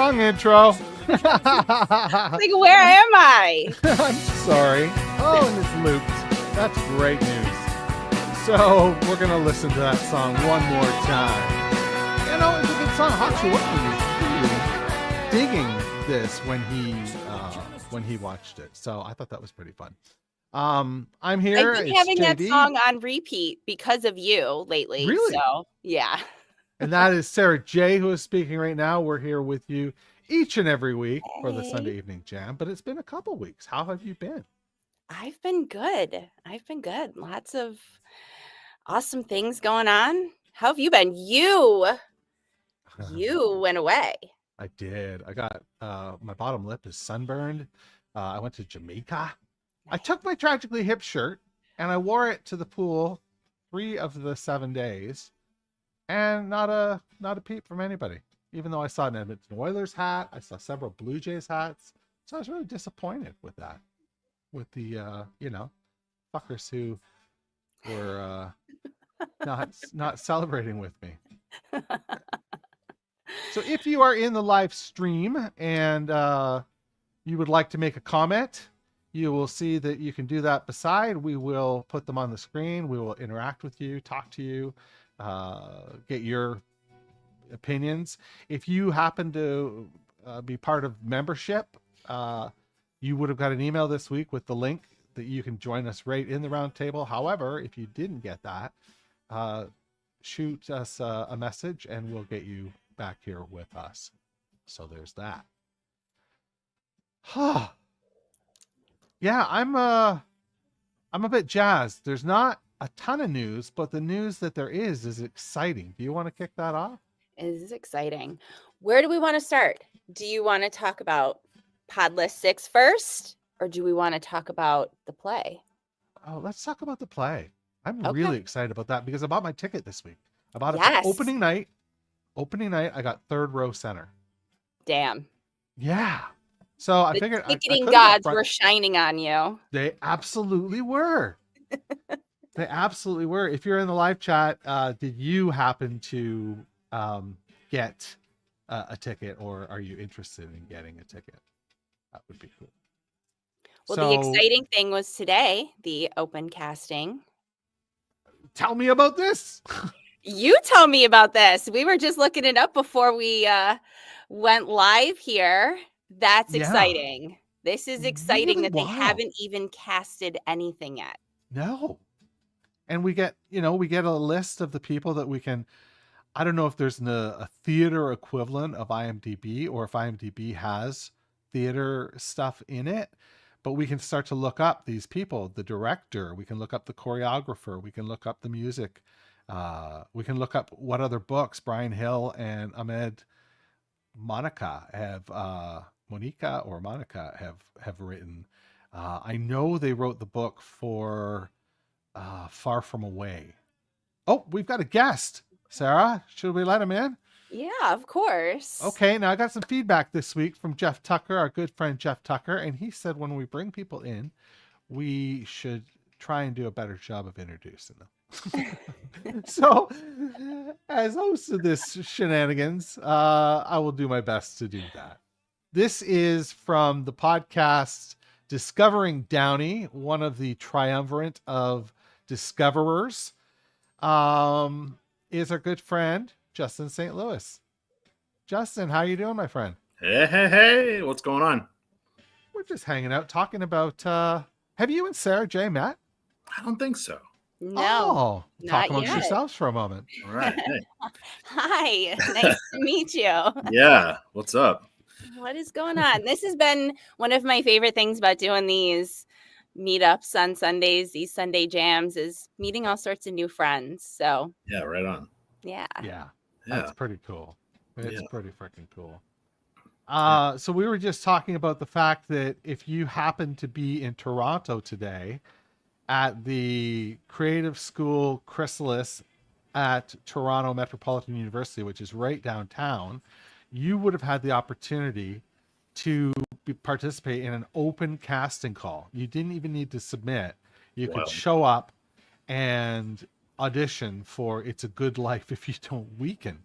wrong intro. Like, where am I? I'm sorry. Oh, and it's looped. That's great news. So we're going to listen to that song one more time. You know, it's a good song. Hachu was really digging this when he watched it. So I thought that was pretty fun. I'm here. I've been having that song on repeat because of you lately. Really? So, yeah. And that is Sara J who is speaking right now. We're here with you each and every week for the Sunday Evening Jam, but it's been a couple weeks. How have you been? I've been good. Lots of awesome things going on. How have you been? You went away. I did. I got my bottom lip is sunburned. I went to Jamaica. I took my Tragically Hip shirt and I wore it to the pool 3 of the 7 days, and not a peep from anybody. Even though I saw an Edmonton Oilers hat, I saw several Blue Jays hats. So I was really disappointed with that. With the fuckers who were not celebrating with me. So if you are in the live stream and you would like to make a comment, you will see that you can do that beside. We will put them on the screen. We will interact with you, talk to you, get your opinions. If you happen to be part of membership, you would have got an email this week with the link that you can join us right in the round table. However, if you didn't get that, shoot us a message and we'll get you back here with us. So there's that. Yeah, I'm a bit jazzed. There's not a ton of news, but the news that there is exciting. Do you want to kick that off? It is exciting. Where do we want to start? Do you want to talk about Pod List 6 first, or do we want to talk about the play? Oh, let's talk about the play. I'm really excited about that because I bought my ticket this week. I bought it for opening night. Opening night, I got 3rd row center. Damn. Yeah. So I figured ticketing gods were shining on you. They absolutely were. They absolutely were. If you're in the live chat, did you happen to get a ticket, or are you interested in getting a ticket? That would be cool. Well, the exciting thing was today, the open casting. Tell me about this. You tell me about this. We were just looking it up before we went live here. That's exciting. This is exciting that they haven't even casted anything yet. No. And we get a list of the people that we can. I don't know if there's a theater equivalent of IMDb, or if IMDb has theater stuff in it, but we can start to look up these people, the director, we can look up the choreographer, we can look up the music, we can look up what other books Brian Hill and Ahmed Monica have written. I know they wrote the book for Far From Away. Oh, we've got a guest. Sarah, should we let him in? Yeah, of course. Okay, now I got some feedback this week from Jeff Tucker, our good friend Jeff Tucker, and he said when we bring people in, we should try and do a better job of introducing them. So, as host of this shenanigans, I will do my best to do that. This is from the podcast Discovering Downey, one of the triumvirate of discoverers. Is our good friend Justin St. Louis. Justin, how you doing, my friend? Hey, what's going on? We're just hanging out talking about have you and Sara J met? I don't think so. No, talk amongst yourselves for a moment. All right. Hey. Hi, nice to meet you. Yeah, what's up? What is going on? This has been one of my favorite things about doing these meetups on Sundays, these Sunday jams, is meeting all sorts of new friends. So yeah, right on. Yeah, that's pretty cool. It's pretty freaking cool. So we were just talking about the fact that if you happen to be in Toronto today at the Creative School Chrysalis at Toronto Metropolitan University, which is right downtown, you would have had the opportunity to participate in an open casting call. You didn't even need to submit. You could show up and audition for It's a Good Life If You Don't Weaken.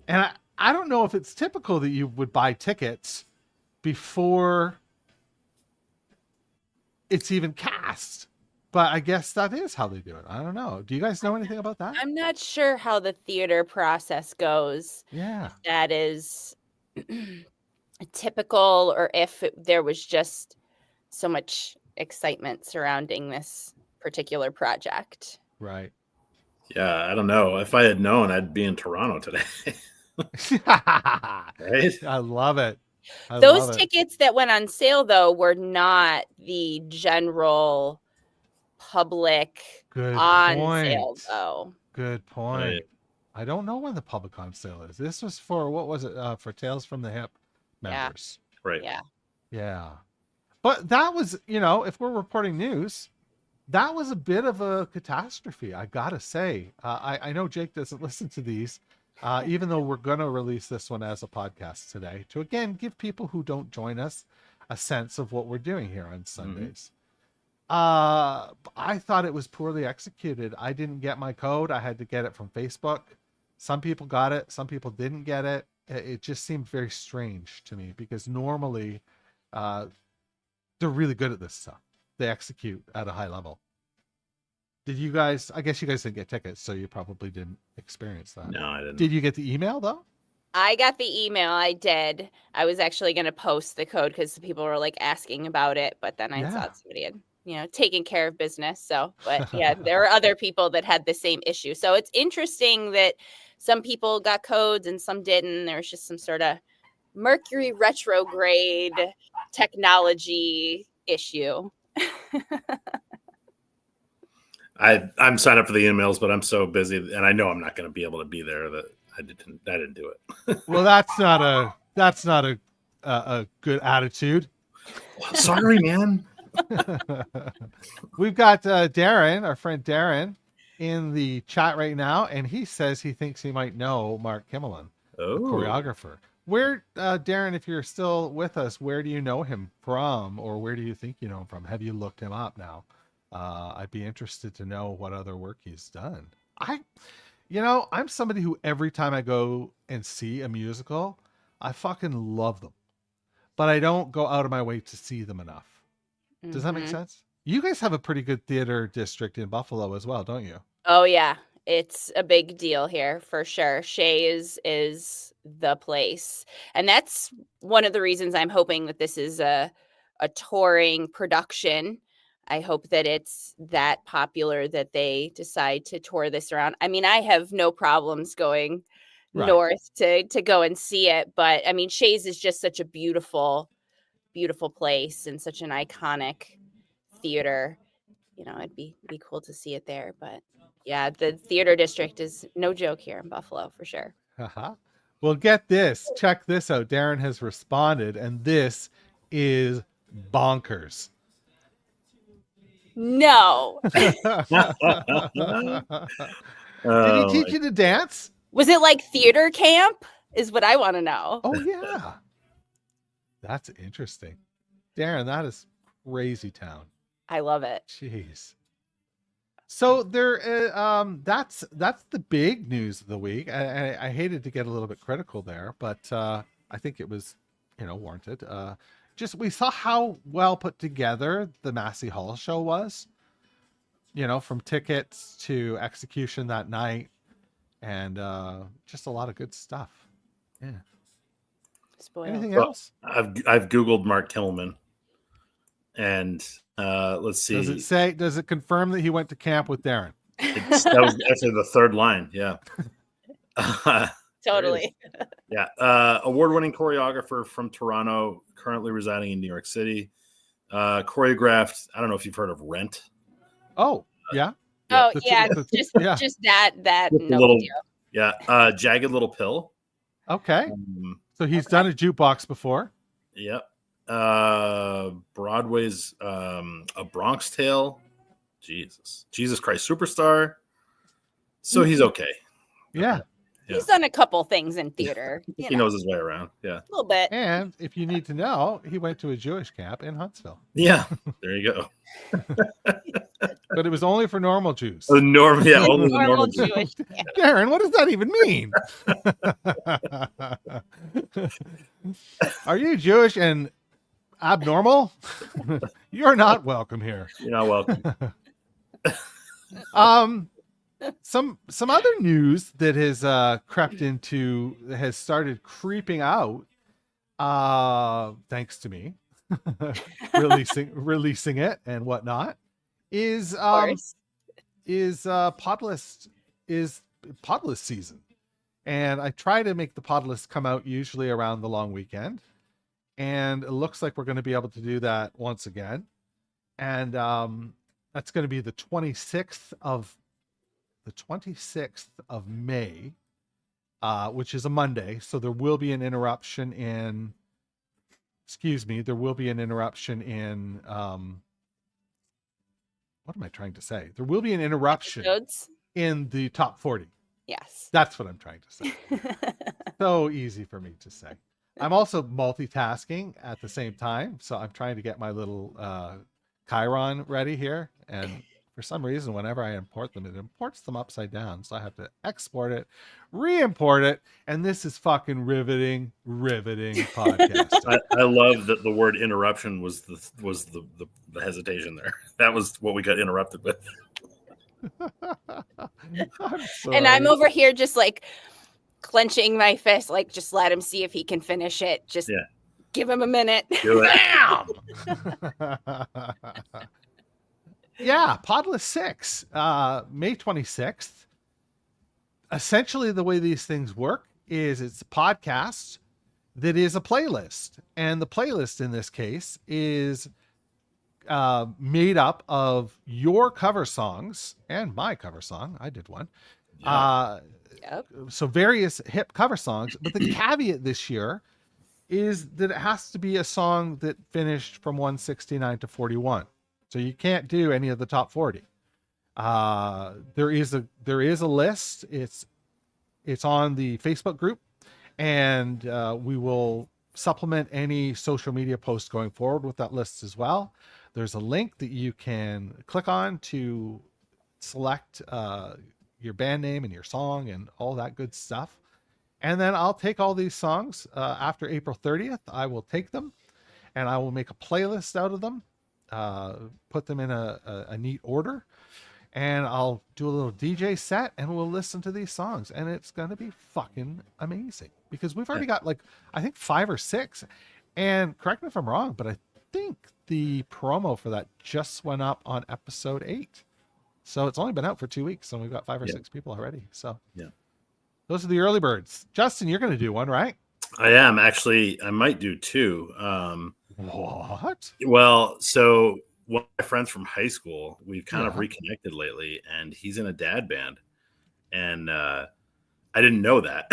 And I don't know if it's typical that you would buy tickets before it's even cast, but I guess that is how they do it. I don't know. Do you guys know anything about that? I'm not sure how the theater process goes. Yeah. If that is typical, or if there was just so much excitement surrounding this particular project. Right. Yeah, I don't know. If I had known, I'd be in Toronto today. Right? I love it. Those tickets that went on sale, though, were not the general public sale, though. Good point. Right. I don't know when the public on sale is. This was for, what was it? For Tales from the Hip members. Right. Yeah. But that was, if we're reporting news, that was a bit of a catastrophe, I gotta say. I know Jake doesn't listen to these, even though we're going to release this one as a podcast today, to again give people who don't join us a sense of what we're doing here on Sundays. I thought it was poorly executed. I didn't get my code. I had to get it from Facebook. Some people got it, some people didn't get it. It just seemed very strange to me, because normally they're really good at this stuff. They execute at a high level. Did you guys, I guess you guys didn't get tickets, so you probably didn't experience that. No, I didn't. Did you get the email though? I got the email. I did. I was actually going to post the code because people were like asking about it, but then I thought somebody had, taken care of business. So, but yeah, there were other people that had the same issue. So it's interesting that some people got codes and some didn't. There was just some sort of Mercury retrograde technology issue. I'm signed up for the emails, but I'm so busy, and I know I'm not going to be able to be there, that I didn't do it. Well, that's not a good attitude. Sorry, man. We've got Darren, our friend Darren, in the chat right now, and he says he thinks he might know Mark Kimmelin, the choreographer. Where, Darren, if you're still with us, where do you know him from, or where do you think you know him from? Have you looked him up now? I'd be interested to know what other work he's done. I'm somebody who every time I go and see a musical, I fucking love them, but I don't go out of my way to see them enough. Does that make sense? You guys have a pretty good theater district in Buffalo as well, don't you? Oh yeah, it's a big deal here for sure. Shea is the place, and that's one of the reasons I'm hoping that this is a touring production. I hope that it's that popular that they decide to tour this around. I mean, I have no problems going north to go and see it, but I mean, Shea's is just such a beautiful place and such an iconic theater. It'd be cool to see it there. But yeah, the theater district is no joke here in Buffalo for sure. Well, get this. Check this out. Darren has responded, and this is bonkers. No. Did he teach you to dance? Was it like theater camp? Is what I want to know. Oh yeah. That's interesting. Darren, that is crazy town. I love it. Jeez. So that's the big news of the week. I hated to get a little bit critical there, but I think it was, warranted. We saw how well put together the Massey Hall show was, from tickets to execution that night, and just a lot of good stuff. Yeah. Anything else? I've Googled Mark Kimmelman, and let's see. Does it confirm that he went to camp with Darren? That was actually the third line. Yeah. Totally. Yeah. Award-winning choreographer from Toronto, currently residing in New York City. Choreographed, I don't know if you've heard of Rent. Oh, yeah. Oh, yeah. Just that no little, deal. Yeah. Jagged Little Pill. Okay. So he's done a jukebox before. Yep. Broadway's A Bronx Tale. Jesus Christ Superstar. So he's okay. Yeah. He's done a couple things in theater. He knows his way around. Yeah. A little bit. And if you need to know, he went to a Jewish camp in Huntsville. Yeah. There you go. But it was only for normal Jews. Only the Normal normal Jews. Jewish. Darren, what does that even mean? Are you Jewish and abnormal? You're not welcome here. You're not welcome. Some other news that has has started creeping out, thanks to me releasing it and whatnot, is Podlist season. And I try to make the Podlist come out usually around the long weekend, and it looks like we're going to be able to do that once again. And that's going to be the 26th of May, which is a Monday. So there will be an interruption in what am I trying to say? There will be an interruption in the top 40. Yes. That's what I'm trying to say. So easy for me to say. I'm also multitasking at the same time. So I'm trying to get my little Chiron ready here. And for some reason, whenever I import them, it imports them upside down. So I have to export it, re-import it. And this is fucking riveting podcast. I love that the word interruption was the hesitation there. That was what we got interrupted with. And I'm over here just like clenching my fist, like just let him see if he can finish it. Just give him a minute. Do it. Bam! Yeah, Podlist 6, May 26th. Essentially, the way these things work is it's a podcast that is a playlist. And the playlist in this case is made up of your cover songs and my cover song. I did one. So various hip cover songs. But the caveat this year is that it has to be a song that finished from 169 to 41. So you can't do any of the top 40. There is a list. It's on the Facebook group, and we will supplement any social media posts going forward with that list as well. There's a link that you can click on to select your band name and your song and all that good stuff. And then I'll take all these songs after April 30th. I will take them and I will make a playlist out of them. Put them in a neat order, and I'll do a little DJ set and we'll listen to these songs, and it's going to be fucking amazing because we've already got I think 5 or 6, and correct me if I'm wrong, but I think the promo for that just went up on episode 8. So it's only been out for 2 weeks and we've got 5 or 6 people already. So those are the early birds. Justin, you're going to do one, right? I am actually. I might do 2. What? Well, so one of my friends from high school, we've kind of reconnected lately, and he's in a dad band. And I didn't know that.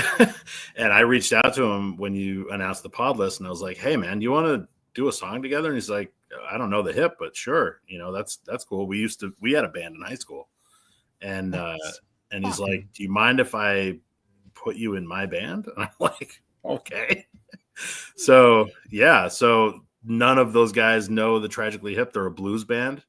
And I reached out to him when you announced the pod list, and I was like, hey, man, you want to do a song together? And he's like, I don't know the hip, but sure. That's cool. We had a band in high school. And he's like, do you mind if I put you in my band? And I'm like, okay. So none of those guys know the Tragically Hip. They're a blues band.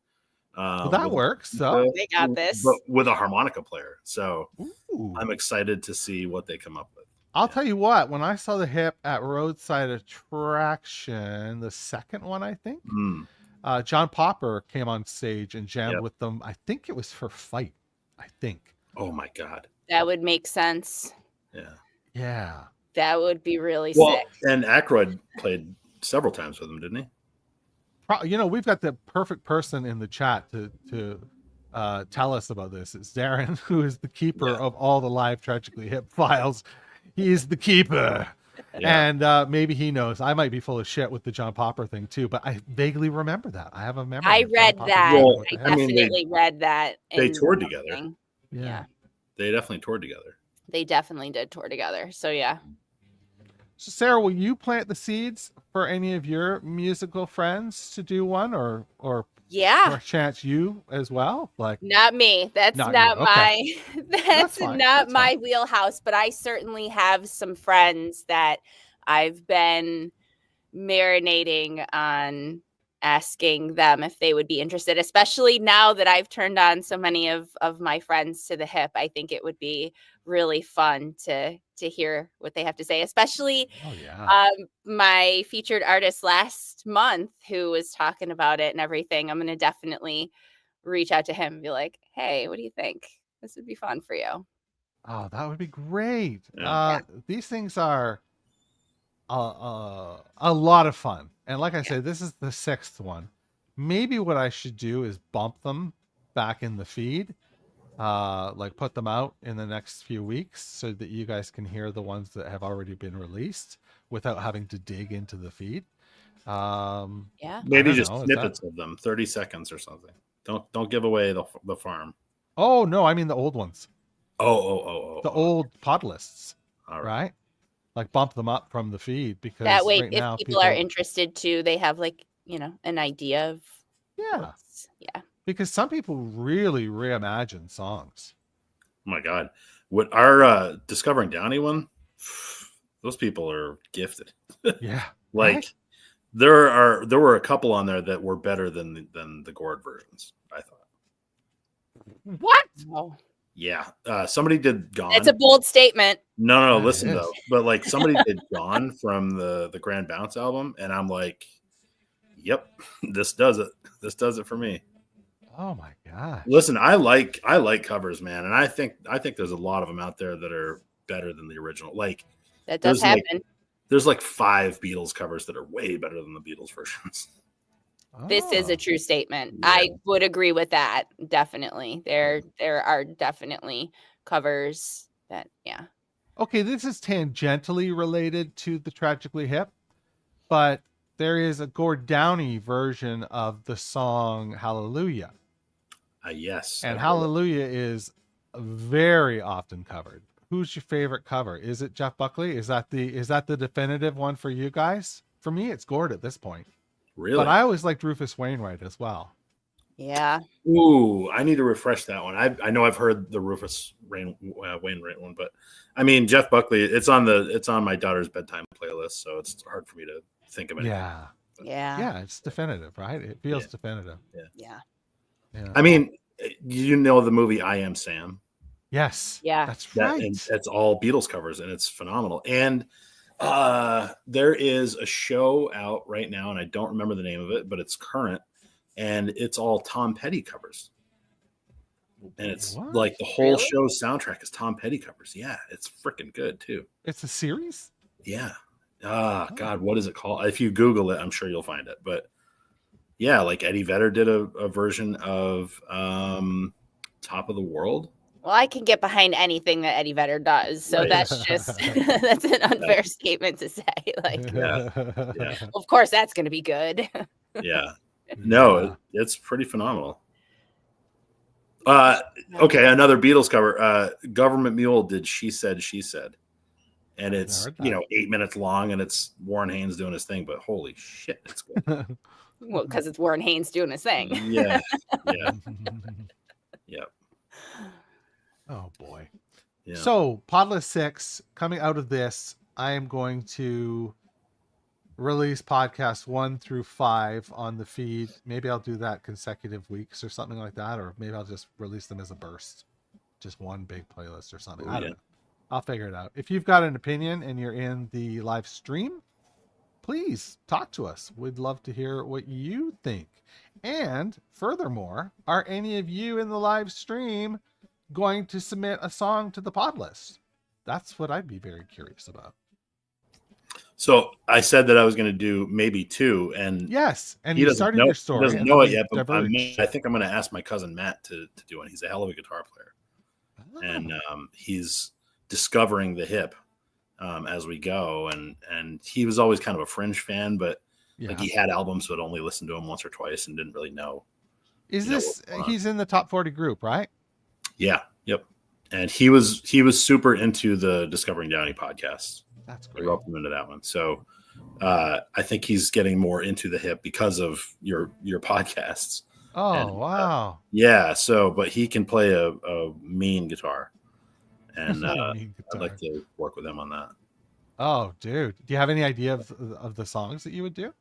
Well, that works. So they got this, but with a harmonica player. So ooh. I'm excited to see what they come up with. I'll tell you what, when I saw the hip at Roadside Attraction, the second one, I think, John Popper came on stage and jammed with them. I think it was for Fight. I think. Oh my God. That would make sense. Yeah. Yeah. That would be really sick. And Aykroyd played several times with him, didn't he? We've got the perfect person in the chat to tell us about this. It's Darren, who is the keeper of all the live Tragically Hip files. He's the keeper. And maybe he knows. I might be full of shit with the John Popper thing too, but I vaguely remember that. I have a memory. I read that. Well, I definitely read that. They toured together. Yeah. They definitely toured together. They definitely did tour together. So yeah. So Sarah, will you plant the seeds for any of your musical friends to do one, or Yeah. chance you as well? Like, not me. That's not you. my Okay. that's fine. not That's my fine. wheelhouse, but I certainly have some friends that I've been marinating on asking them if they would be interested, especially now that I've turned on so many of my friends to the hip. I think it would be really fun to hear what they have to say, especially Oh yeah. my featured artist last month who was talking about it and everything. I'm going to definitely reach out to him and be like, hey, what do you think? This would be fun for you. Oh, that would be great. Yeah. These things are a lot of fun. And like I said, this is the 6th one. Maybe what I should do is bump them back in the feed, like put them out in the next few weeks so that you guys can hear the ones that have already been released without having to dig into the feed. Yeah. Maybe just snippets of them, 30 seconds or something. Don't give away the farm. Oh no, I mean the old ones. The old pod lists. All right. Like bump them up from the feed, because that way, right if now people are interested too, they have like, an idea of yeah. Yeah. Because some people really reimagine songs. Oh my God. What our Discovering Downey one, those people are gifted. Yeah. Like right? there were a couple on there that were better than the Gord versions, I thought. What? Oh. Yeah. Somebody did Gone. That's a bold statement. No, listen though. But like somebody did Gone from the Grand Bounce album, and I'm like, yep, this does it. This does it for me. Oh my gosh. Listen, I like covers, man, and I think there's a lot of them out there that are better than the original. Like that does happen. There's like 5 Beatles covers that are way better than the Beatles versions. This is a true statement. Yeah. I would agree with that. Definitely. There are definitely covers that, yeah. Okay, this is tangentially related to the Tragically Hip, but there is a Gord Downie version of the song Hallelujah. Yes. And Hallelujah is very often covered. Who's your favorite cover? Is it Jeff Buckley? Is that the definitive one for you guys? For me, it's Gord at this point. Really? But I always liked Rufus Wainwright as well. Yeah. Ooh, I need to refresh that one. I know I've heard the Rufus Wainwright one, but I mean Jeff Buckley. It's on my daughter's bedtime playlist, so it's hard for me to think of it. Yeah. Yeah, it's definitive, right? It feels definitive. Yeah. I mean, you know the movie I Am Sam? Yes. Yeah. That's right. And that's all Beatles covers, and it's phenomenal. And there is a show out right now, and I don't remember the name of it, but it's current, and it's all Tom Petty covers. And it's like the whole show's soundtrack is Tom Petty covers. Yeah, it's freaking good too. It's a series? Yeah. God, what is it called? If you Google it, I'm sure you'll find it. But yeah, like Eddie Vedder did a version of Top of the World. Well, I can get behind anything that Eddie Vedder does. So that's just that's an unfair statement to say. Like, of course, that's going to be good. Yeah. No, it's pretty phenomenal. Okay, another Beatles cover. Government Mule did She Said, She Said. And it's, 8 minutes long, and it's Warren Haynes doing his thing, but holy shit, it's good. Well, because it's Warren Haynes doing his thing. Yeah. Yep. Oh boy. Yeah. So Podless 6, coming out of this, I am going to release podcasts 1 through 5 on the feed. Maybe I'll do that consecutive weeks or something like that, or maybe I'll just release them as a burst, just one big playlist or something. I don't know. I'll figure it out. If you've got an opinion and you're in the live stream, please talk to us. We'd love to hear what you think. And furthermore, are any of you in the live stream going to submit a song to the pod list? That's what I'd be very curious about. So I said that I was going to do maybe 2, and yes, and you started your story. He doesn't know it yet, but I think I'm going to ask my cousin Matt to do one. He's a hell of a guitar player, and he's discovering the hip as we go. And he was always kind of a fringe fan, but like he had albums but only listened to them once or twice and didn't really know. He's in the top 40 group, right? Yeah. Yep. And he was super into the Discovering Downey podcast. That's great. I roped him into that one. So I think he's getting more into the hip because of your podcasts. Oh, wow. Yeah. So, but he can play a mean guitar, and Mean I'd like guitar. to work with him on that. Oh, dude. Do you have any idea of the songs that you would do?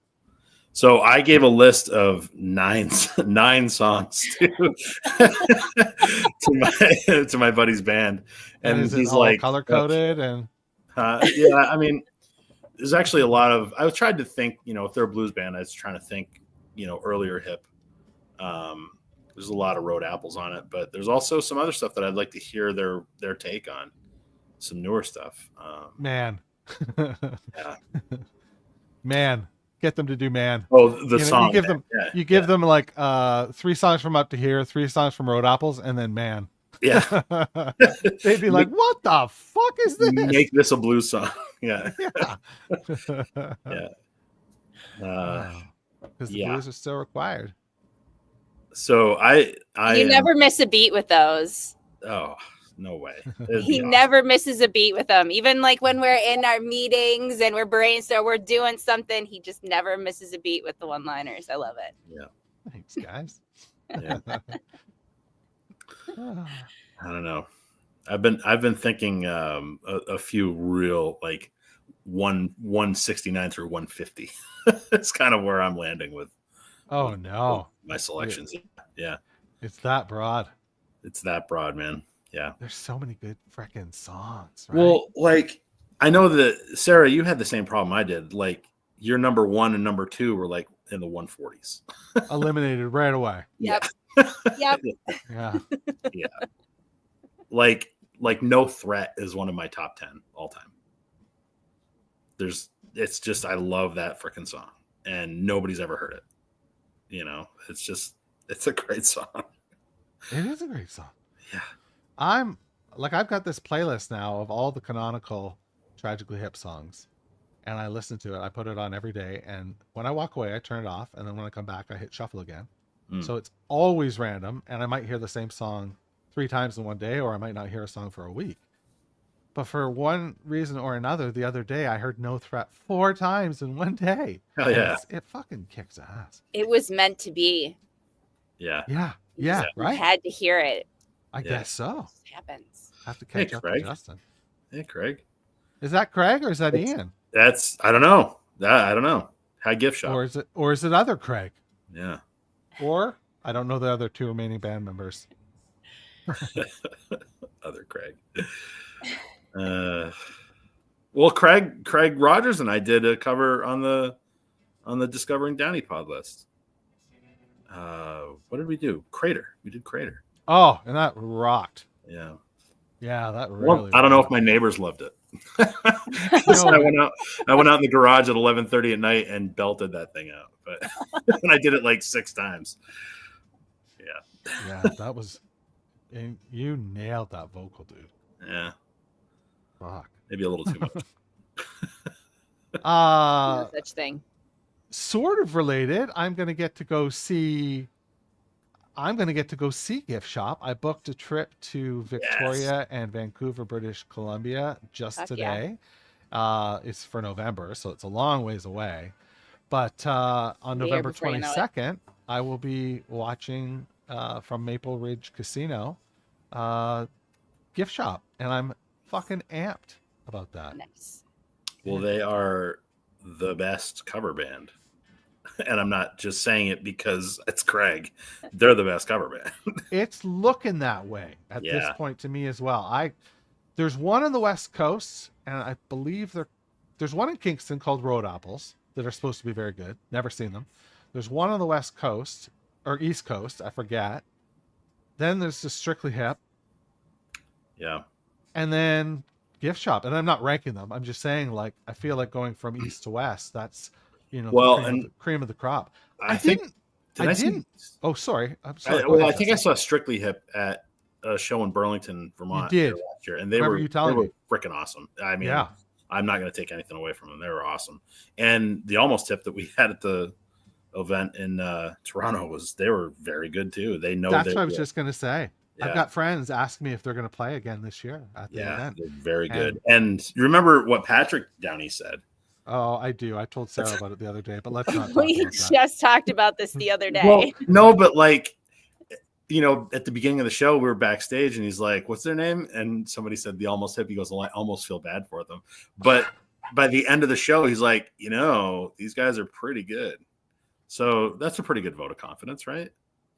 So I gave a list of nine songs to my buddy's band, And and is it he's all like, color coded? And yeah, I mean, there's actually a lot of. I was trying to think, if they're a blues band, I was trying to think, earlier hip. There's a lot of Road Apples on it, but there's also some other stuff that I'd like to hear their take on, some newer stuff. Man. Yeah. Man. Get them to do Man. Oh, the song. You give them them like 3 songs from Up to Here, 3 songs from Road Apples, and then Man. Yeah. They'd be like, what the fuck is this? Make this a blues song. Yeah. Yeah. Yeah. Because the blues are still required. So I you never miss a beat with those. Oh, no way. He never misses a beat with them. Even like when we're in our meetings and we're brainstorming, we're doing something, he just never misses a beat with the one-liners. I love it. Yeah. Thanks, guys. Yeah. I don't know. I've been thinking a few real like 169 through 150. It's kind of where I'm landing with. Oh no. My selections. Yeah. It's that broad. It's that broad, man. Yeah. There's so many good freaking songs, right? Well, like I know that Sarah, you had the same problem I did. Like your number 1 and number 2 were like in the 140s. Eliminated right away. Yep. Yep. Yeah. Yeah. Like No Threat is one of my top 10 all time. It's just I love that freaking song and nobody's ever heard it. It's a great song. It is a great song. Yeah. I've got this playlist now of all the canonical Tragically Hip songs, and I listen to it. I put it on every day, and when I walk away, I turn it off, and then when I come back, I hit shuffle again. So it's always random, and I might hear the same song 3 times in one day, or I might not hear a song for a week. But for one reason or another, the other day I heard No Threat 4 times in one day. Hell yeah. It fucking kicks ass. It was meant to be. Yeah. Yeah. Yeah. Right. You had to hear it. I guess so. It happens. Have to catch up with Justin. Hey, Craig. Is that Craig or is that Ian? I don't know. I don't know. High gift shop. Or is it other Craig? Yeah. Or I don't know the other 2 remaining band members. Other Craig. Well, Craig Rogers and I did a cover on the Discovering Downey pod list. What did we do? Crater. We did Crater. Oh, and that rocked. Yeah. Yeah, that really. I don't know if my neighbors loved it. I went out in the garage at 11:30 at night and belted that thing out, but and I did it like 6 times. Yeah. Yeah, that was. You nailed that vocal, dude. Yeah. Fuck. Maybe a little too much. No such thing. Sort of related. I'm gonna get to go see Gift Shop. I booked a trip to Victoria and Vancouver, British Columbia just today. Yeah. It's for November, so it's a long ways away. But on November 22nd, I will be watching from Maple Ridge Casino Gift Shop, and I'm fucking amped about that. Nice. Well, they are the best cover band. And I'm not just saying it because it's Craig. They're the best cover band. It's looking that way at this point to me as well. There's one on the West Coast, and I believe there's one in Kingston called Road Apples that are supposed to be very good. Never seen them. There's one on the West Coast or East Coast, I forget. Then there's the Strictly Hip. Yeah. And then Gift Shop. And I'm not ranking them. I'm just saying, like, I feel like going from east to west, that's cream of the crop. I didn't. Oh, sorry. I'm sorry. I think I saw Strictly Hip at a show in Burlington, Vermont. You did last year, and they were freaking awesome. I mean, yeah. I'm not going to take anything away from them. They were awesome. And the Almost Tip that we had at the event in Toronto they were very good too. They know. That's what I was just going to say. Yeah. I've got friends ask me if they're going to play again this year at the event. They're very good. And you remember what Patrick Downey said? Oh, I do. I told Sarah about it the other day, but let's not talk We about that. just talked about this the other day. Well, no, but like, you know, at the beginning of the show, we were backstage and he's like, what's their name? And somebody said the Almost Hip. He goes, well, I almost feel bad for them. But by the end of the show, he's like, you know, these guys are pretty good. So that's a pretty good vote of confidence, right?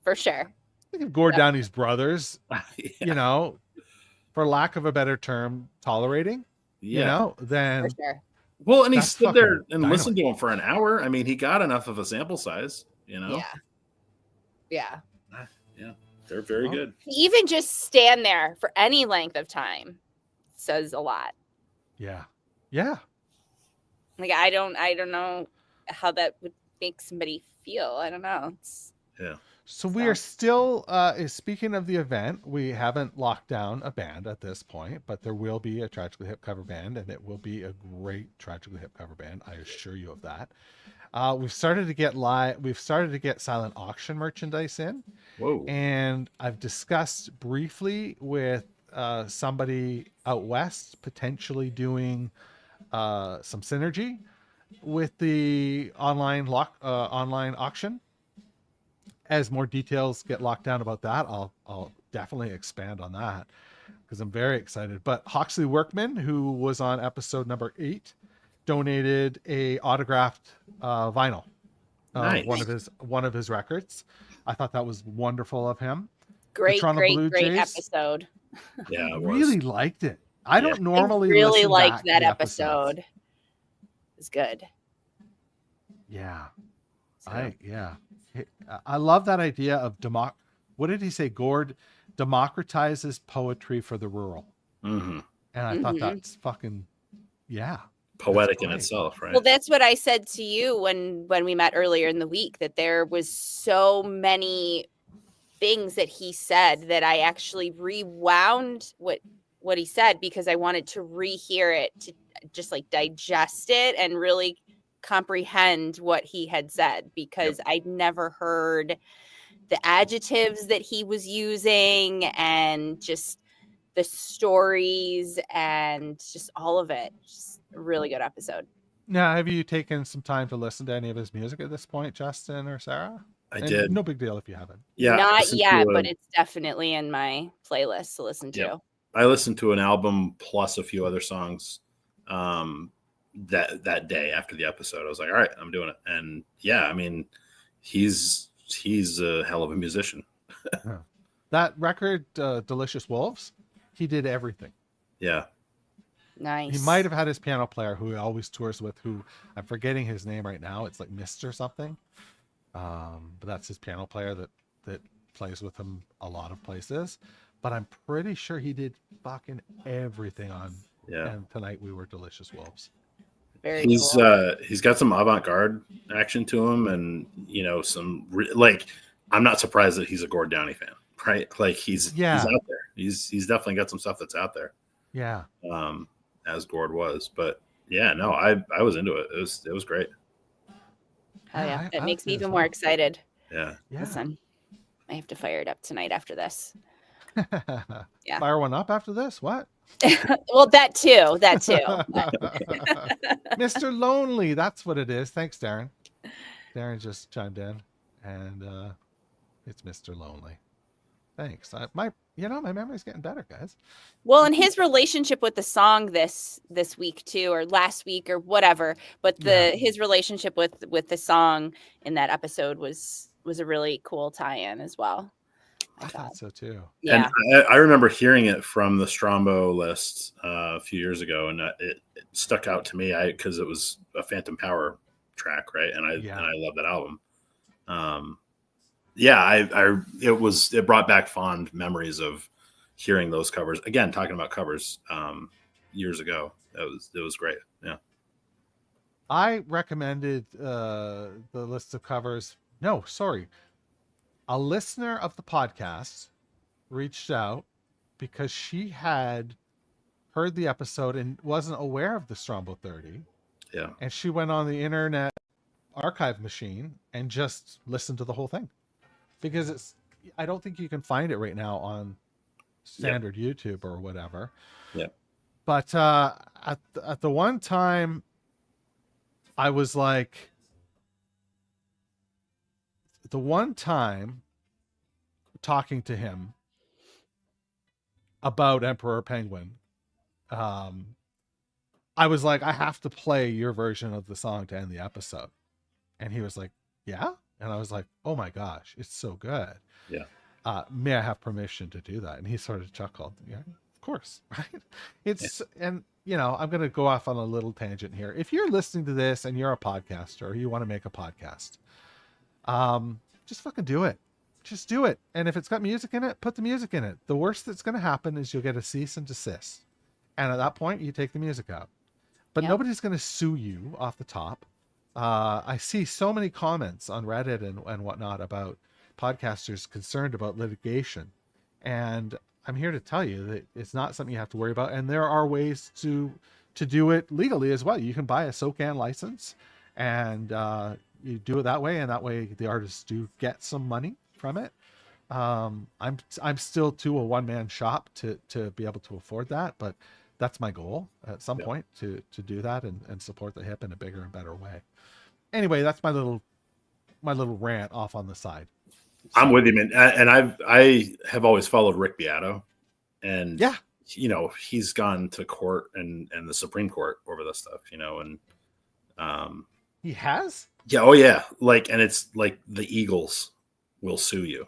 For sure. Think of Gord Downey's brothers, Yeah. you know, for lack of a better term, tolerating, you Yeah. know, then For sure. Well, and he That's stood there fucking and dynamite. listened to him for an hour. I mean, he got enough of a sample size, you know? Yeah. Yeah. Yeah. They're very Well, good. Even just stand there for any length of time says a lot. yeah. Yeah. Like I don't know how that would make somebody feel. I don't know. Yeah. So we are still, speaking of the event, we haven't locked down a band at this point, but there will be a Tragically Hip cover band, and it will be a great Tragically Hip cover band. I assure you of that. We've started to get silent auction merchandise in. Whoa. And I've discussed briefly with somebody out west potentially doing some synergy with the online auction. As more details get locked down about that, I'll definitely expand on that because I'm very excited. But Hawksley Workman, who was on episode number 8, donated a autographed vinyl of Nice. one of his records. I thought that was wonderful of him. Great Blue Jays episode. Yeah, it was. Really liked it. I don't normally I really listen liked back that the episodes. episode. It's good. Yeah. So, I love that idea of what did he say? Gord democratizes poetry for the rural. mhm. And I thought that's fucking, yeah. Poetic in great. itself, right? Well, that's what I said to you when we met earlier in the week, that there was so many things that he said that I actually rewound what he said because I wanted to rehear it to just like digest it and really comprehend what he had said because I'd never heard the adjectives that he was using and just the stories and just all of it. Just a really good episode. Now, have you taken some time to listen to any of his music at this point, Justin or Sarah? I did. No big deal if you haven't. Yeah. Not yet, but it's definitely in my playlist to listen to. Yep. I listened to an album plus a few other songs that day after the episode. I was like, all right, I'm doing it. And yeah, I mean, he's a hell of a musician. That record, Delicious Wolves, he did everything. Yeah. Nice. He might have had his piano player who he always tours with, who I'm forgetting his name right now. It's like Mr. something. But that's his piano player that plays with him a lot of places. But I'm pretty sure he did fucking everything on. Yeah. And Tonight We Were Delicious Wolves. He's cool. He's got some avant-garde action to him, and you know, like I'm not surprised that he's a Gord Downey fan, right? Like he's out there. He's definitely got some stuff that's out there. Yeah. As Gord was, but yeah, no, I was into it. It was great. Oh yeah, it makes me even more excited. Yeah. Listen, I have to fire it up tonight after this. Yeah. Fire one up after this? What? Well, that too. Mr. Lonely, that's what it is. Thanks, Darren. Darren just chimed in, and it's Mr. Lonely. Thanks. My memory's getting better, guys. Well, and his relationship with the song this week too, or last week, or whatever. But his relationship with the song in that episode was a really cool tie-in as well. I thought so too. Yeah. And I remember hearing it from the Strombo list a few years ago, and it stuck out to me because it was a Phantom Power track, right? And I love that album. It brought back fond memories of hearing those covers again. Talking about covers years ago, it was great. Yeah, I recommended the list of covers. No, sorry. A listener of the podcast reached out because she had heard the episode and wasn't aware of the Strombo 30. Yeah. And she went on the internet archive machine and just listened to the whole thing. Because I don't think you can find it right now on standard YouTube or whatever. Yeah. But at the one time I was like, the one time talking to him about Emperor Penguin, I was like, I have to play your version of the song to end the episode. And he was like, yeah? And I was like, oh my gosh, it's so good. Yeah. May I have permission to do that? And he sort of chuckled. Yeah, of course. Right. It's, and you know, I'm going to go off on a little tangent here. If you're listening to this and you're a podcaster or you want to make a podcast, just fucking do it. Just do it. And if it's got music in it, put the music in it. The worst that's going to happen is you'll get a cease and desist. And at that point, you take the music out. But nobody's going to sue you off the top. I see so many comments on Reddit and whatnot about podcasters concerned about litigation. And I'm here to tell you that it's not something you have to worry about. And there are ways to do it legally as well. You can buy a SOCAN license and you do it that way. And that way the artists do get some money from it. I'm still a one-man shop to be able to afford that, but that's my goal at some point to do that and support the hip in a bigger and better way. Anyway, that's my little rant off on the side. So, I'm with you, man. And I have always followed Rick Beato, and you know, he's gone to court and the Supreme Court over this stuff, you know, and he has? Yeah, oh yeah. Like, and it's like the Eagles will sue you.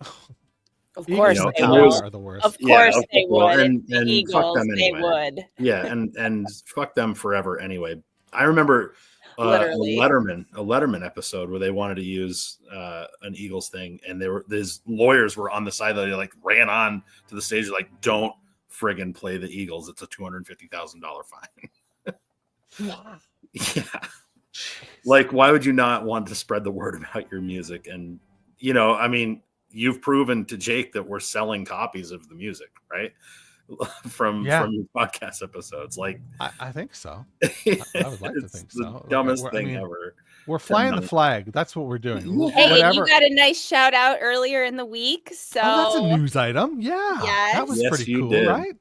Of course, you know, they would. Are the worst. Of course, they would. And the Eagles, fuck them anyway. They would. Yeah, and fuck them forever anyway. I remember a Letterman episode where they wanted to use an Eagles thing, and these lawyers were on the side that they like ran on to the stage like, don't friggin' play the Eagles. It's a $250,000 fine. Yeah. Like, why would you not want to spread the word about your music? And, you know, I mean, you've proven to Jake that we're selling copies of the music, right? From your podcast episodes. Like, I think so. I would like to think so. The dumbest thing ever. We're flying the flag. That's what we're doing. Hey, whatever. You got a nice shout out earlier in the week. So that's a news item. Yeah. Yes. That was pretty cool, right?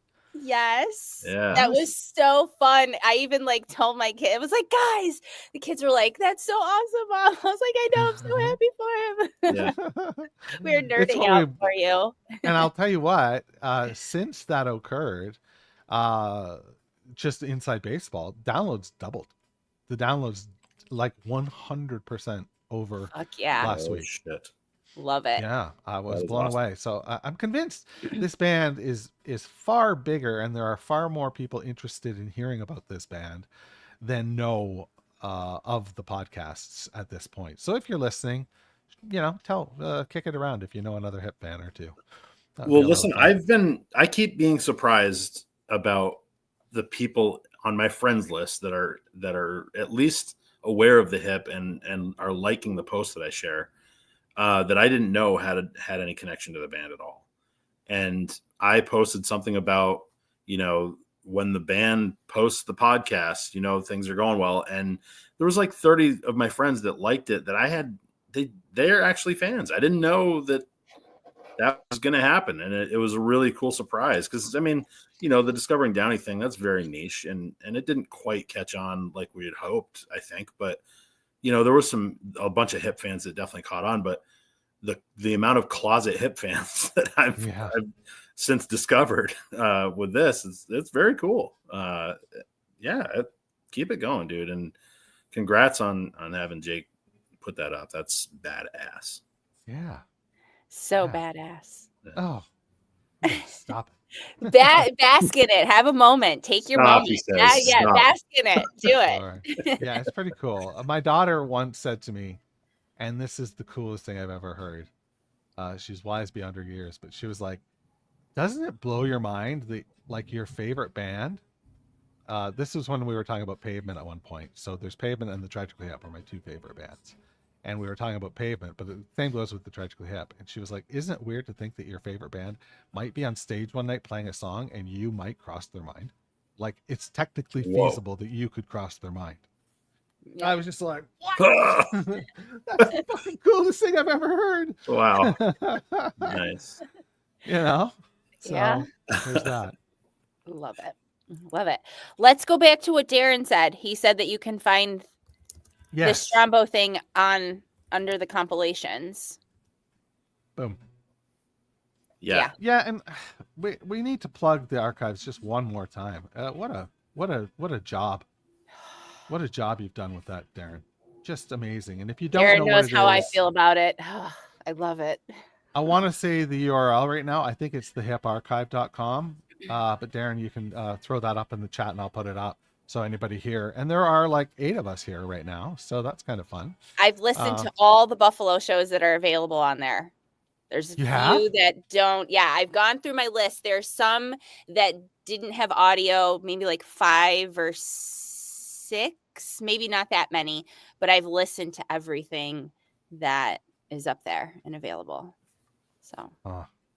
Yes. Yeah. That was so fun. I even like told my kid, it was like, guys, the kids were like, that's so awesome, Mom. I was like, I know, I'm so happy for him. Yeah. We're nerding out for you. And I'll tell you what, since that occurred, just Inside Baseball, downloads doubled. The downloads like 100% over last week. Shit. Love it. Yeah, I was blown away. So I'm convinced this band is far bigger, and there are far more people interested in hearing about this band than know of the podcasts at this point. So if you're listening, you know, kick it around if you know another hip band or two. Well, listen, I keep being surprised about the people on my friends list that are at least aware of the hip and are liking the posts that I share. That I didn't know had any connection to the band at all. And I posted something about, you know, when the band posts the podcast, you know, things are going well. And there was like 30 of my friends that liked it that they're actually fans. I didn't know that was going to happen. And it was a really cool surprise. Cause I mean, you know, the Discovering Downey thing, that's very niche and it didn't quite catch on like we had hoped, I think, but you know, there was a bunch of hip fans that definitely caught on, but the amount of closet hip fans that I've since discovered with this it's very cool. Keep it going, dude, and congrats on having Jake put that up. That's badass. Yeah, so badass. Oh, stop it. Bask in it. Have a moment. Take your moment. Bask in it. Do it. Right. Yeah, it's pretty cool. My daughter once said to me, and this is the coolest thing I've ever heard. She's wise beyond her years, but she was like, doesn't it blow your mind that like your favorite band? This was when we were talking about Pavement at one point. So there's Pavement and the Tragically Hip are my two favorite bands. And we were talking about Pavement, but the same goes with the Tragically Hip. And she was like, isn't it weird to think that your favorite band might be on stage one night playing a song and you might cross their mind? Like, it's technically feasible that you could cross their mind. Yeah. I was just like, what? That's the fucking coolest thing I've ever heard. Wow. Nice. You know? So, there's that. Love it. Love it. Let's go back to what Darren said. He said that you can find Yes. the Strombo thing on under the compilations. Boom. Yeah. Yeah, and we need to plug the archives just one more time. What a job. What a job you've done with that, Darren. Just amazing. And if you don't Darren know knows what it how I is, feel about it. Oh, I love it. I want to say the URL right now. I think it's thehiparchive.com. But Darren, you can throw that up in the chat and I'll put it up. So anybody here, and there are like 8 of us here right now. So that's kind of fun. I've listened to all the Buffalo shows that are available on there. There's a few that don't. Yeah, I've gone through my list. There's some that didn't have audio, maybe like 5 or 6, maybe not that many, but I've listened to everything that is up there and available. So,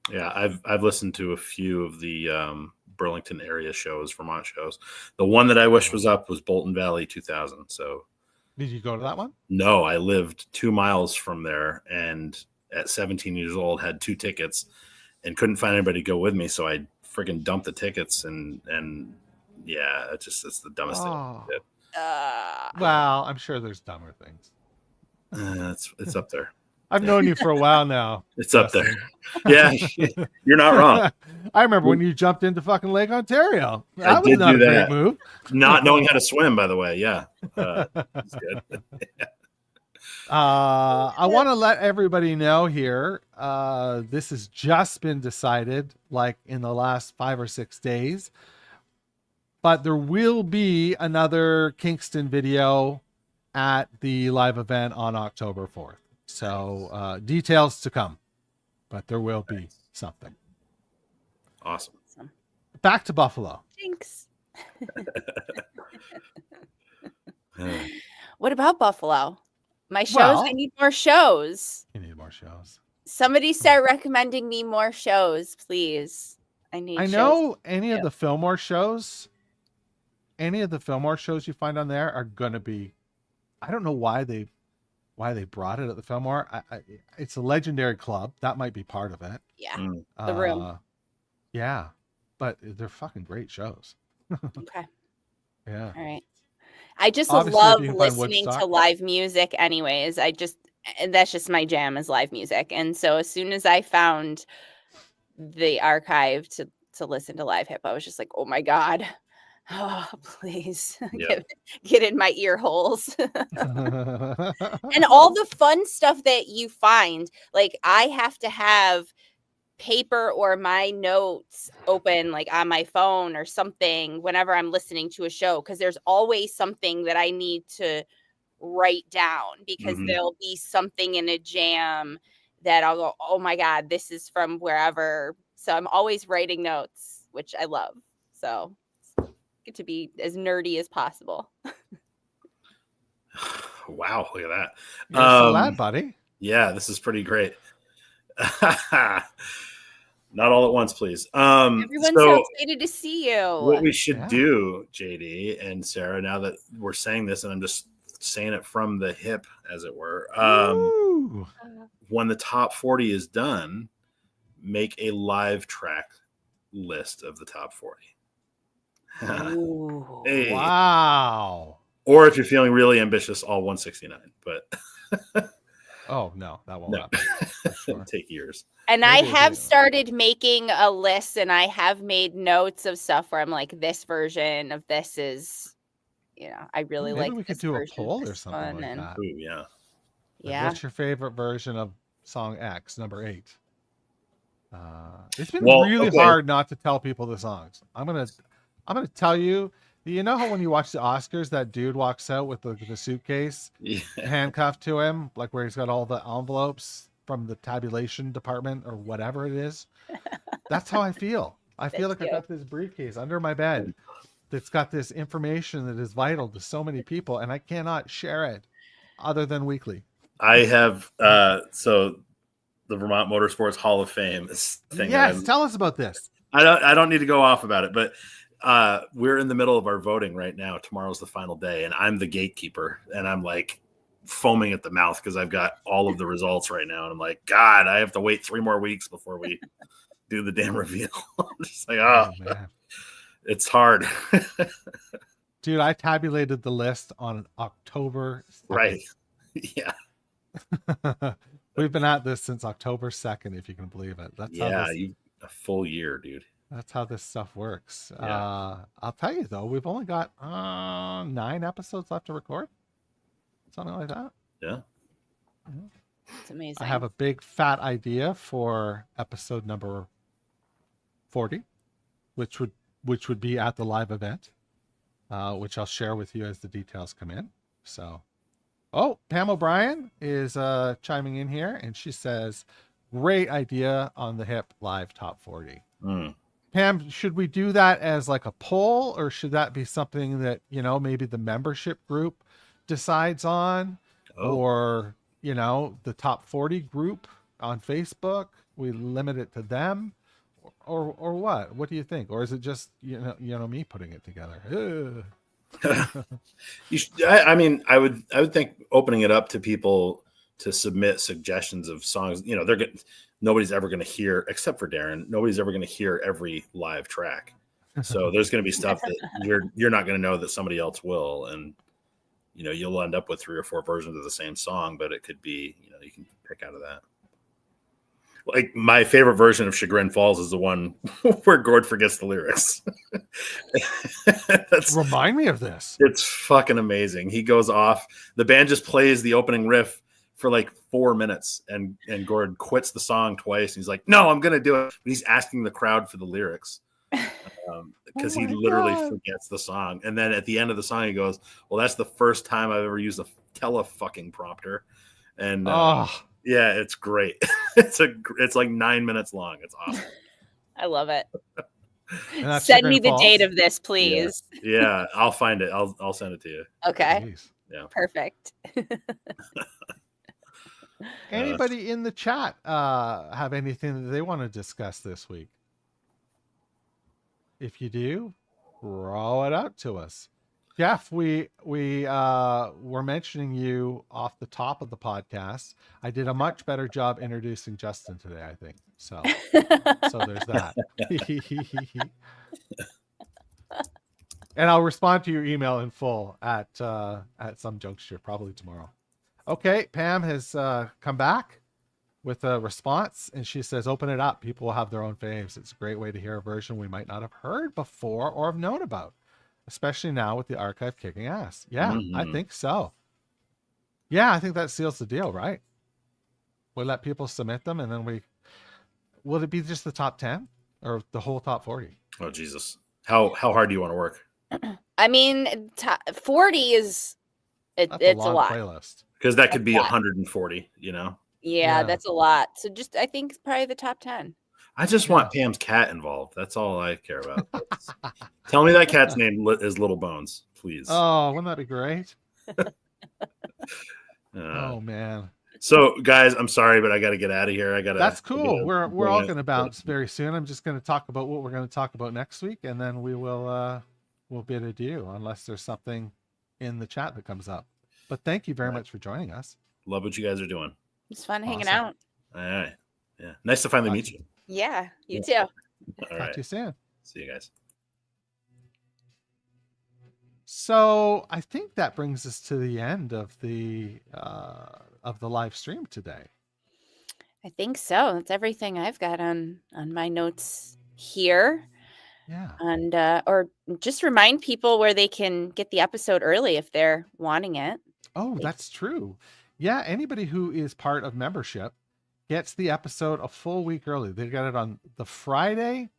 yeah, I've listened to a few of the Burlington area shows, Vermont shows. The one that I wish was up was Bolton Valley 2000. So, did you go to that one? No, I lived 2 miles from there, and at 17 years old had 2 tickets and couldn't find anybody to go with me. So I freaking dumped the tickets and yeah, it's the dumbest thing I did. Well, I'm sure there's dumber things. It's up there. I've known you for a while now. It's up there. Yeah, you're not wrong. I remember when you jumped into fucking Lake Ontario. That was not a great move. Not knowing how to swim, by the way. Yeah. It's good. I want to let everybody know here. This has just been decided like in the last 5 or 6 days. But there will be another Kingston video at the live event on October 4th. So details to come, but there will be something. Awesome. Back to Buffalo. Thanks. What about Buffalo? My shows, I need more shows. You need more shows. Somebody start recommending me more shows, please. I know any of the Fillmore shows, you find on there are going to be, I don't know why they brought it at the Fillmore. It's a legendary club. That might be part of it. Yeah. The room. Yeah. But they're fucking great shows. Okay. Yeah. All right. I just love listening to live music anyways. That's just my jam is live music. And so as soon as I found the archive to listen to live hip, I was just like, oh my God. Oh, please get in my ear holes. And all the fun stuff that you find, like I have to have paper or my notes open like on my phone or something whenever I'm listening to a show, because there's always something that I need to write down because there'll be something in a jam that I'll go, oh my God, this is from wherever. So I'm always writing notes, which I love. So get to be as nerdy as possible. Wow, look at that. You're glad, buddy. Yeah, this is pretty great. Not all at once, please. Everyone's so excited to see you. What we should do, JD and Sarah, now that we're saying this, and I'm just saying it from the hip, as it were, when the top 40 is done, make a live track list of the top 40. Hey. Wow. Or if you're feeling really ambitious, all 169. But oh no, that won't happen. It'll take years. And maybe I have started making a list, and I have made notes of stuff where I'm like, this version of this is, I really maybe like. We could do a poll or something like that. Ooh, yeah. Yeah. What's your favorite version of song X, number 8? It's been really hard not to tell people the songs. I'm gonna tell you. You know how when you watch the Oscars, that dude walks out with the suitcase handcuffed to him, like where he's got all the envelopes from the tabulation department or whatever it is? That's how I feel. I feel like I've got this briefcase under my bed that's got this information that is vital to so many people, and I cannot share it other than weekly. I have so the Vermont Motorsports Hall of Fame thing. Yes, tell us about this. I don't need to go off about it, but we're in the middle of our voting right now. Tomorrow's the final day, and I'm the gatekeeper, and I'm like foaming at the mouth because I've got all of the results right now, and I'm like, God, I have to wait 3 more weeks before we do the damn reveal. I'm just like, man. It's hard. Dude, I tabulated the list on October 2nd. Right. Yeah. We've been at this since October 2nd, if you can believe it. That's how this, a full year, dude. that's how this stuff works. Yeah. I'll tell you though, we've only got 9 episodes left to record. Something like that. Yeah. It's amazing. I have a big fat idea for episode number 40, which would be at the live event, which I'll share with you as the details come in. So, oh, Pam O'Brien is chiming in here, and she says, "Great idea on the Hip Live Top 40." Pam, should we do that as like a poll, or should that be something that, you know, maybe the membership group decides on, or, you know, the top 40 group on Facebook, we limit it to them, or what do you think? Or is it just, you know me putting it together? I mean, I would think opening it up to people to submit suggestions of songs, you know, nobody's ever going to hear, except for Darren, nobody's ever going to hear every live track. So there's going to be stuff that you're not going to know that somebody else will. And, you know, you'll end up with 3 or 4 versions of the same song, but it could be, you know, you can pick out of that. Like my favorite version of Chagrin Falls is the one where Gord forgets the lyrics. Remind me of this. It's fucking amazing. He goes off. The band just plays the opening riff for like 4 minutes, and Gord quits the song twice. And he's like, "No, I'm gonna do it." But he's asking the crowd for the lyrics because he literally forgets the song. And then at the end of the song, he goes, "Well, that's the first time I've ever used a fucking prompter." And yeah, it's great. It's like 9 minutes long. It's awesome. I love it. Send me the date of this, please. Yeah, I'll find it. I'll send it to you. Okay. Jeez. Yeah. Perfect. Anybody in the chat have anything that they want to discuss this week? If you do, throw it out to us. Jeff, we were mentioning you off the top of the podcast. I did a much better job introducing Justin today, I think. So there's that. And I'll respond to your email in full at some juncture, probably tomorrow. Okay, Pam has come back with a response, and she says, "Open it up. People will have their own faves. It's a great way to hear a version we might not have heard before or have known about, especially now with the archive kicking ass." Yeah, I think so. Yeah, I think that seals the deal, right? We let people submit them, and then will it be just the top 10 or the whole top 40? Oh, Jesus. How hard do you want to work? I mean, 40 is it's a lot. Playlist. Because that could be 140, you know? Yeah, that's a lot. So just, I think probably the top 10. I just want Pam's cat involved. That's all I care about. Tell me that cat's name is Little Bones, please. Oh, wouldn't that be great? Oh, man. So, guys, I'm sorry, but I got to get out of here. That's cool. We're all going to bounce very soon. I'm just going to talk about what we're going to talk about next week, and then we'll bid adieu unless there's something in the chat that comes up. But thank you very much for joining us. Love what you guys are doing. It's fun hanging out. All right. Yeah. Nice to finally meet you. Yeah, you too. All Talk right. to you soon. See you guys. So I think that brings us to the end of the live stream today. I think so. That's everything I've got on my notes here. Yeah. And or just remind people where they can get the episode early if they're wanting it. Oh, that's true. Yeah, anybody who is part of membership gets the episode a full week early. They get it on the Friday.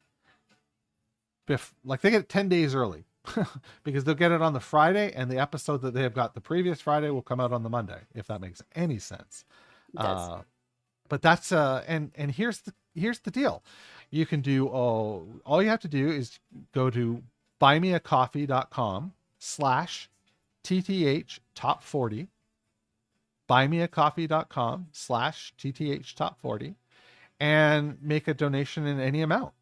Like they get it 10 days early because they'll get it on the Friday, and the episode that they have got the previous Friday will come out on the Monday, if that makes any sense. It does. But that's and here's the deal. You can do all you have to do is go to buymeacoffee.com/TTH top 40, buymeacoffee.com/TTH top 40, and make a donation in any amount.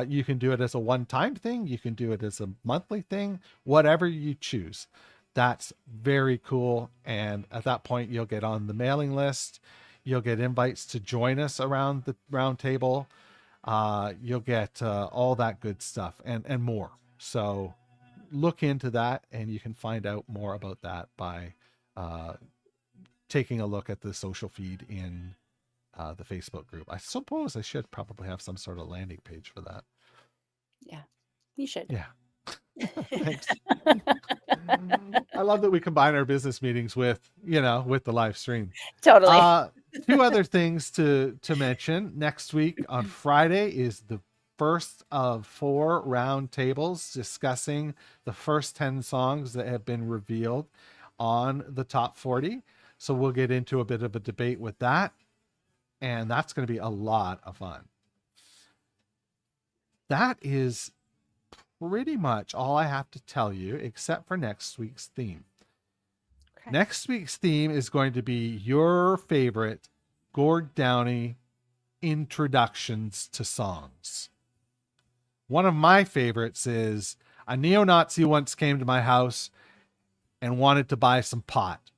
You can do it as a one-time thing. You can do it as a monthly thing, whatever you choose. That's very cool. And at that point, you'll get on the mailing list. You'll get invites to join us around the round table. You'll get all that good stuff and more. So look into that, and you can find out more about that by taking a look at the social feed in the Facebook group. I suppose I should probably have some sort of landing page for that. Yeah, you should. Yeah. Thanks. I love that we combine our business meetings with the live stream. Totally. 2 other things to mention. Next week on Friday is the first of 4 round tables discussing the first 10 songs that have been revealed on the top 40. So we'll get into a bit of a debate with that. And that's going to be a lot of fun. That is pretty much all I have to tell you, except for next week's theme. Okay. Next week's theme is going to be your favorite Gord Downie introductions to songs. One of my favorites is, a neo-Nazi once came to my house and wanted to buy some pot.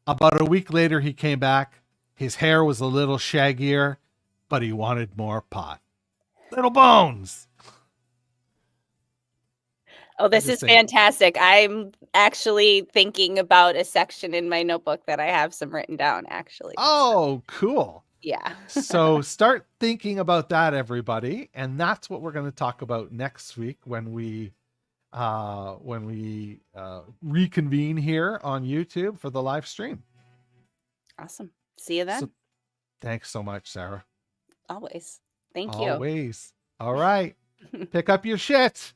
About a week later, he came back. His hair was a little shaggier, but he wanted more pot. Little Bones. Oh, this is fantastic. I'm actually thinking about a section in my notebook that I have some written down, actually. Oh, cool. Yeah. So start thinking about that, everybody. And that's what we're going to talk about next week when we reconvene here on YouTube for the live stream. Awesome. See you then. So, thanks so much, Sarah. Always. Thank you. Always. All right. Pick up your shit.